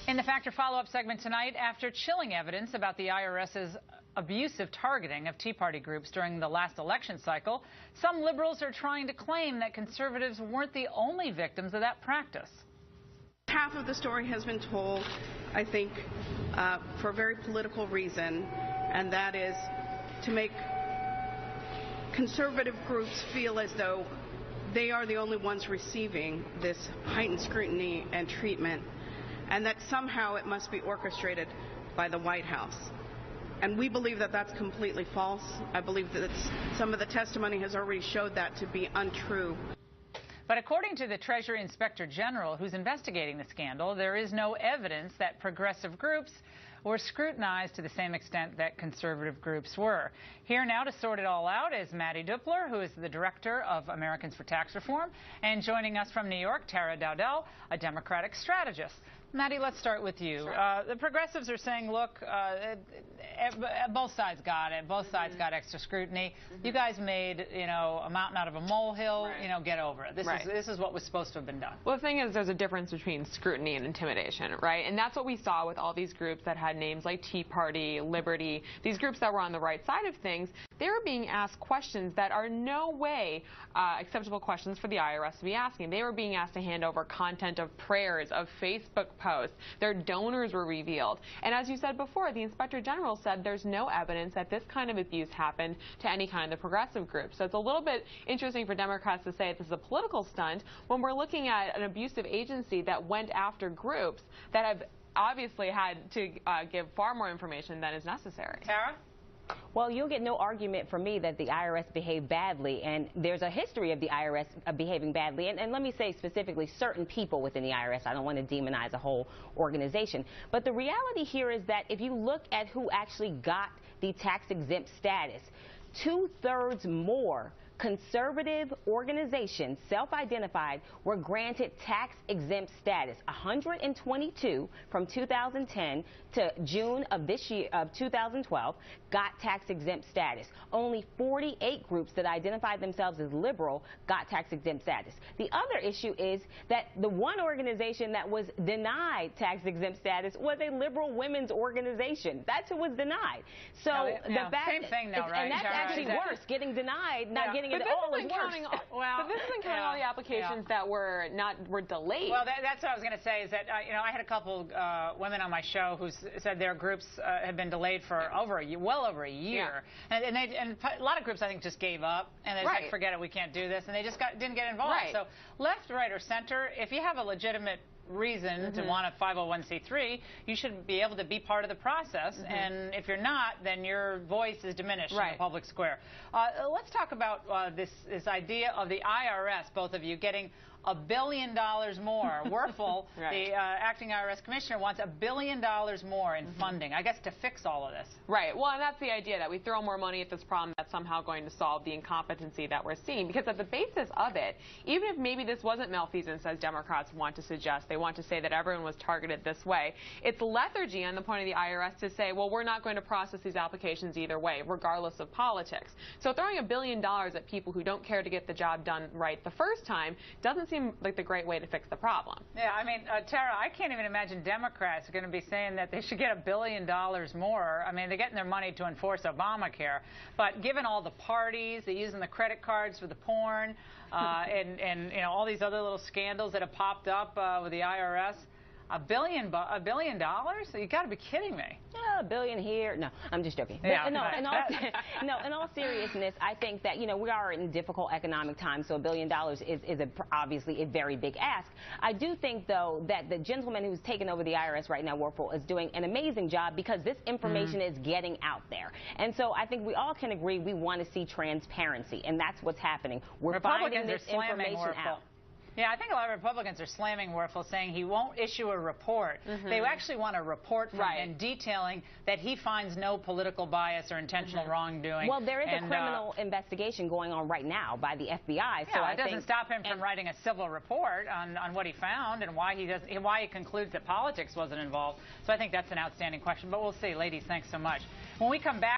In the Factor follow-up segment tonight, after chilling evidence about the IRS's abusive targeting of Tea Party groups during the last election cycle, some liberals are trying to claim that conservatives weren't the only victims of that practice. Half of the story has been told, I think, for a very political reason, and that is to make conservative groups feel as though they are the only ones receiving this heightened scrutiny and treatment, and that somehow it must be orchestrated by the White House. And we believe that that's completely false. I believe that some of the testimony has already showed that to be untrue. But according to the Treasury Inspector General, who's investigating the scandal, there is no evidence that progressive groups were scrutinized to the same extent that conservative groups were. Here now to sort it all out is Mattie Duppler, who is the director of Americans for Tax Reform, and joining us from New York, Tara Dowdell, a Democratic strategist. Mattie, let's start with you. Sure. The progressives are saying, look, both sides got it. Both sides got extra scrutiny. You guys made, a mountain out of a molehill. Right. Get over it. This is what was supposed to have been done. Well, the thing is, there's a difference between scrutiny and intimidation, right? And that's what we saw with all these groups that had names like Tea Party, Liberty, these groups that were on the right side of things. They were being asked questions that are no way acceptable questions for the IRS to be asking. They were being asked to hand over content of prayers, of Facebook posts. Their donors were revealed. And as you said before, the Inspector General said there's no evidence that this kind of abuse happened to any kind of the progressive group. So it's a little bit interesting for Democrats to say this is a political stunt when we're looking at an abusive agency that went after groups that have obviously had to give far more information than is necessary. Tara? Well, you'll get no argument from me that the IRS behaved badly, and there's a history of the IRS behaving badly. And let me say specifically certain people within the IRS. I don't want to demonize a whole organization. But the reality here is that if you look at who actually got the tax-exempt status, 2/3 more conservative organizations, self-identified, were granted tax-exempt status. 122 from 2010 to June of this year, of 2012, got tax-exempt status. Only 48 groups that identified themselves as liberal got tax-exempt status. The other issue is that the one organization that was denied tax-exempt status was a liberal women's organization. That's who was denied. So same thing though, right? And that's actually worse, getting denied, not getting it at all is worse. But this isn't counting all the applications that were delayed. Well, that's what I was going to say is that, I had a couple women on my show who said their groups had been delayed for well over a year. Yeah. And a lot of groups, I think, just gave up. And they said, forget it, we can't do this. And they just didn't get involved. Right. So left, right, or center, if you have a legitimate reason to want a 501c3, you should be able to be part of the process. And if you're not, then your voice is diminished in the public square. Let's talk about this idea of the IRS, both of you, getting $1 billion more. Werfel, the acting IRS commissioner, wants $1 billion more in funding, I guess, to fix all of this. Right. Well, and that's the idea, that we throw more money at this problem that's somehow going to solve the incompetency that we're seeing. Because at the basis of it, even if maybe this wasn't malfeasance, as Democrats want to suggest, they want to say that everyone was targeted this way, it's lethargy on the point of the IRS to say, well, we're not going to process these applications either way, regardless of politics. So throwing $1 billion at people who don't care to get the job done right the first time doesn't seem like the great way to fix the problem. Yeah, I mean, Tara, I can't even imagine Democrats are going to be saying that they should get $1 billion more. I mean, they're getting their money to enforce Obamacare, but given all the parties, they're using the credit cards for the porn, and all these other little scandals that have popped up with the IRS. $1 billion? You got to be kidding me. $1 billion here. No, I'm just joking. Yeah. No, in all seriousness, I think that, we are in difficult economic times, so $1 billion is obviously a very big ask. I do think, though, that the gentleman who's taken over the IRS right now, Werfel, is doing an amazing job because this information is getting out there. And so I think we all can agree we want to see transparency, and that's what's happening. We're finding this information out. Yeah, I think a lot of Republicans are slamming Werfel, saying he won't issue a report. They actually want a report from him detailing that he finds no political bias or intentional wrongdoing. Well, there is a criminal investigation going on right now by the FBI. Yeah, so it doesn't stop him from writing a civil report on what he found and why he concludes that politics wasn't involved. So I think that's an outstanding question. But we'll see. Ladies, thanks so much. When we come back.